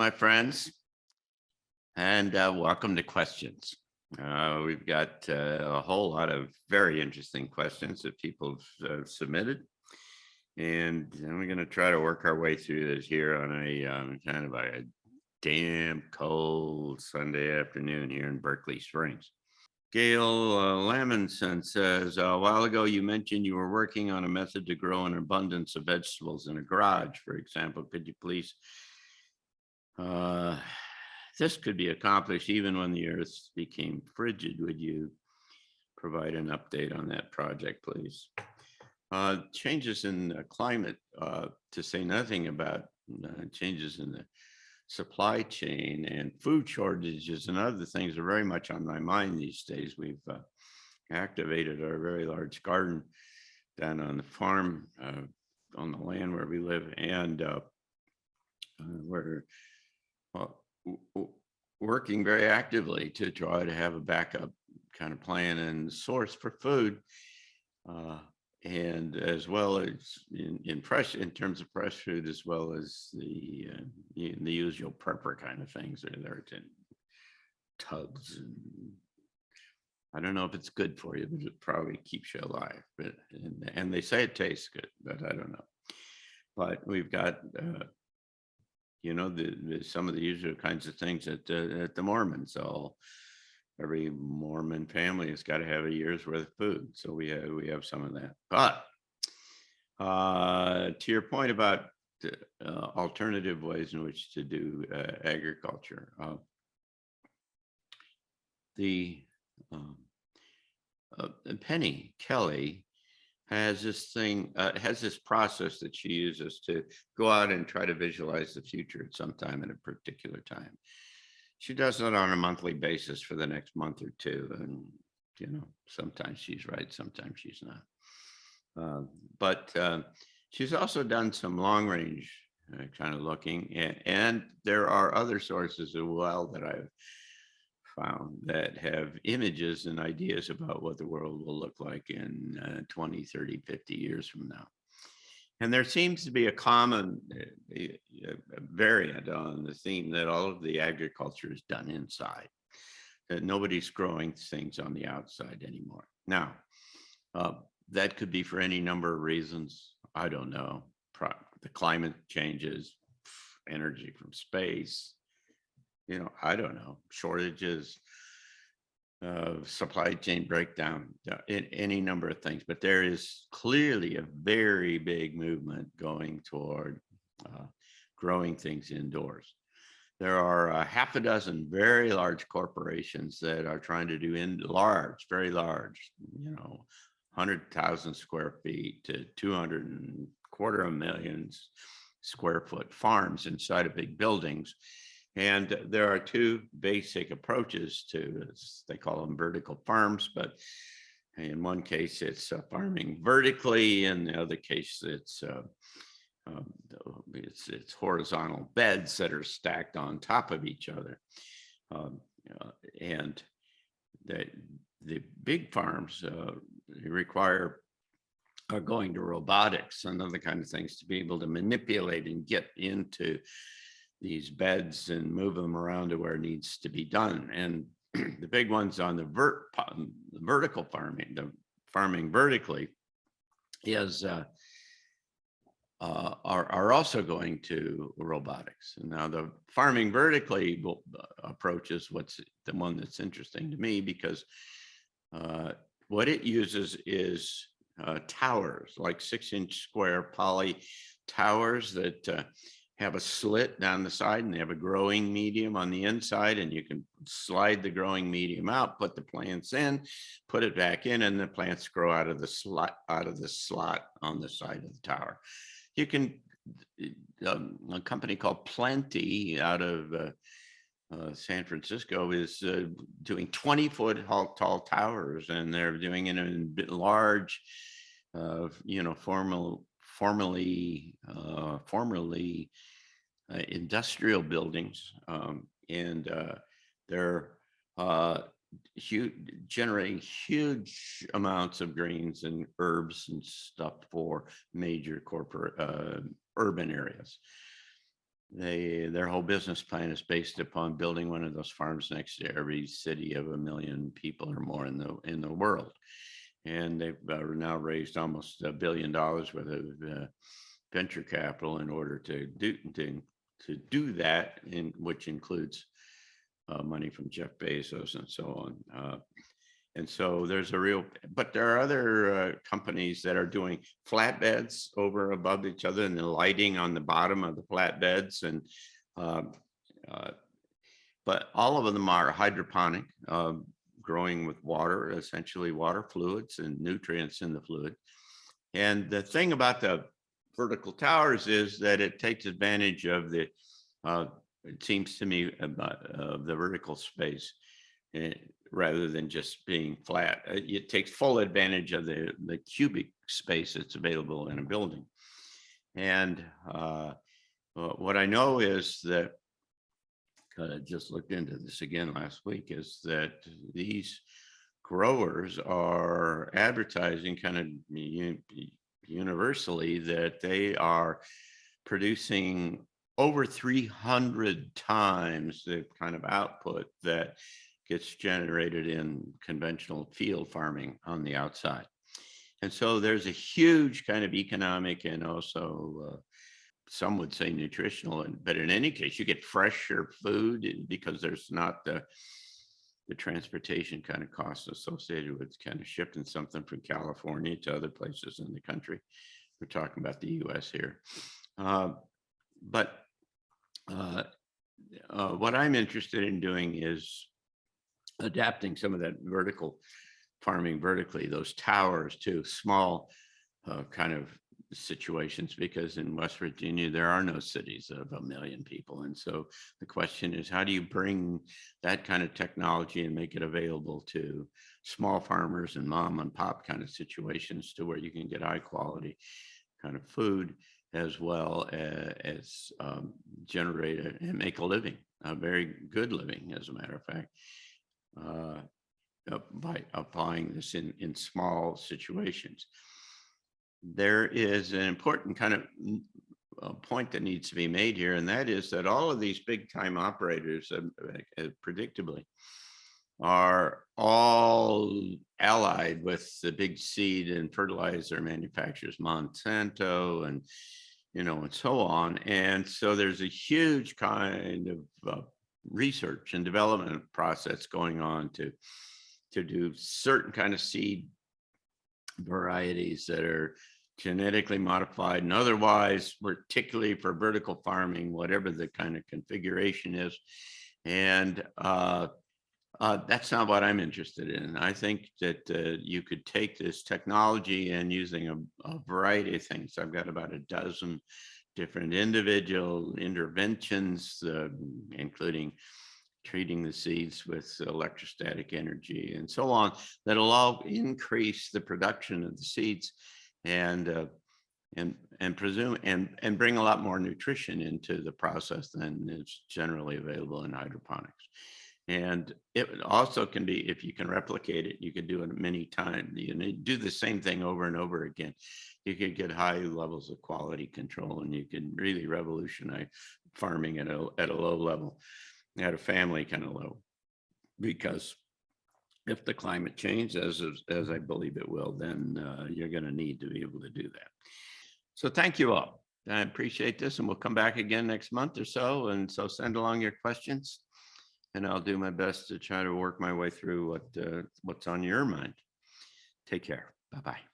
my friends, and welcome to Questions. We've got a whole lot of very interesting questions that people have submitted, and we're going to try to work our way through this here on a kind of a damp, cold Sunday afternoon here in Berkeley Springs. Gail Lammonson says, a while ago you mentioned you were working on a method to grow an abundance of vegetables in a garage, for example. Could you please this could be accomplished even when the earth became frigid. Would you provide an update on that project, please? Changes in the climate, to say nothing about changes in the supply chain and food shortages and other things are very much on my mind these days. We've activated our very large garden down on the farm, on the land where we live, and we're working very actively to try to have a backup kind of plan and source for food, and as well as in terms of fresh food, as well as the usual prepper kind of things that are in tubs. And I don't know if it's good for you, but it probably keeps you alive. But and they say it tastes good, but I don't know. But we've got some of the usual kinds of things that the Mormons all. Every Mormon family has got to have a year's worth of food, so we have some of that. But to your point about alternative ways in which to do agriculture, Penny Kelly has this process that she uses to go out and try to visualize the future at some time at a particular time. She does it on a monthly basis for the next month or two. And, sometimes she's right, sometimes she's not. But she's also done some long range kind of looking. And there are other sources as well that I've found that have images and ideas about what the world will look like in 20, 30, 50 years from now. And there seems to be a common variant on the theme that all of the agriculture is done inside, that nobody's growing things on the outside anymore. Now, that could be for any number of reasons. I don't know. The climate changes, energy from space, I don't know, shortages, supply chain breakdown, in any number of things. But there is clearly a very big movement going toward growing things indoors. There are half a dozen very large corporations that are trying to do very large, 100,000 square feet to 250,000 square foot farms inside of big buildings. And there are two basic approaches to this. They call them vertical farms, but in one case it's farming vertically, in the other case it's horizontal beds that are stacked on top of each other. And the big farms are going to robotics and other kind of things to be able to manipulate and get into these beds and move them around to where it needs to be done. And the big ones on the vertical farming, the farming vertically, is are also going to robotics. And now the farming vertically approach is what's the one that's interesting to me, because what it uses is towers, like 6-inch square poly towers that have a slit down the side, and they have a growing medium on the inside, and you can slide the growing medium out, put the plants in, put it back in, and the plants grow out of the slot on the side of the tower. You can a company called Plenty out of San Francisco is doing 20-foot tall towers, and they're doing it in large formerly industrial buildings, and they're generating huge amounts of greens and herbs and stuff for major corporate urban areas. their whole business plan is based upon building one of those farms next to every city of 1 million people or more in the world. And they've now raised almost $1 billion worth of venture capital in order to do that, in which includes money from Jeff Bezos and so on. And so there's a real, but there are other companies that are doing flatbeds over above each other, and the lighting on the bottom of the flatbeds. And uh, uh, but all of them are hydroponic, growing with water, essentially water fluids and nutrients in the fluid. And the thing about the vertical towers is that it takes advantage of the, it seems to me, about the vertical space, eh, rather than just being flat. It takes full advantage of the cubic space that's available in a building. And what I know is that, I just looked into this again last week, is that these growers are advertising kind of universally that they are producing over 300 times the kind of output that gets generated in conventional field farming on the outside. And so there's a huge kind of economic and also some would say nutritional, but in any case, you get fresher food because there's not the transportation kind of costs associated with kind of shipping something from California to other places in the country. We're talking about the US here. But what I'm interested in doing is adapting some of that vertical farming vertically, those towers to small kind of situations, because in West Virginia, there are no cities of 1 million people. And so the question is, how do you bring that kind of technology and make it available to small farmers and mom and pop kind of situations, to where you can get high quality kind of food, as well as generate and make a living, a very good living, as a matter of fact, by applying this in small situations. There is an important kind of point that needs to be made here, and that is that all of these big time operators, predictably, are all allied with the big seed and fertilizer manufacturers, Monsanto and and so on. And so there's a huge kind of research and development process going on to do certain kind of seed varieties that are genetically modified and otherwise, particularly for vertical farming, whatever the kind of configuration is. And that's not what I'm interested in. I think that you could take this technology and using a variety of things. I've got about a dozen different individual interventions, including treating the seeds with electrostatic energy and so on, that'll all increase the production of the seeds and presume and bring a lot more nutrition into the process than is generally available in hydroponics. And it also can be, if you can replicate it, you can do it many times. You do the same thing over and over again. You could get high levels of quality control, and you can really revolutionize farming at a low level, at a family kind of level. Because if the climate changes, as I believe it will, then you're going to need to be able to do that. So thank you all. I appreciate this, and we'll come back again next month or so. And so send along your questions, and I'll do my best to try to work my way through what's on your mind. Take care. Bye-bye.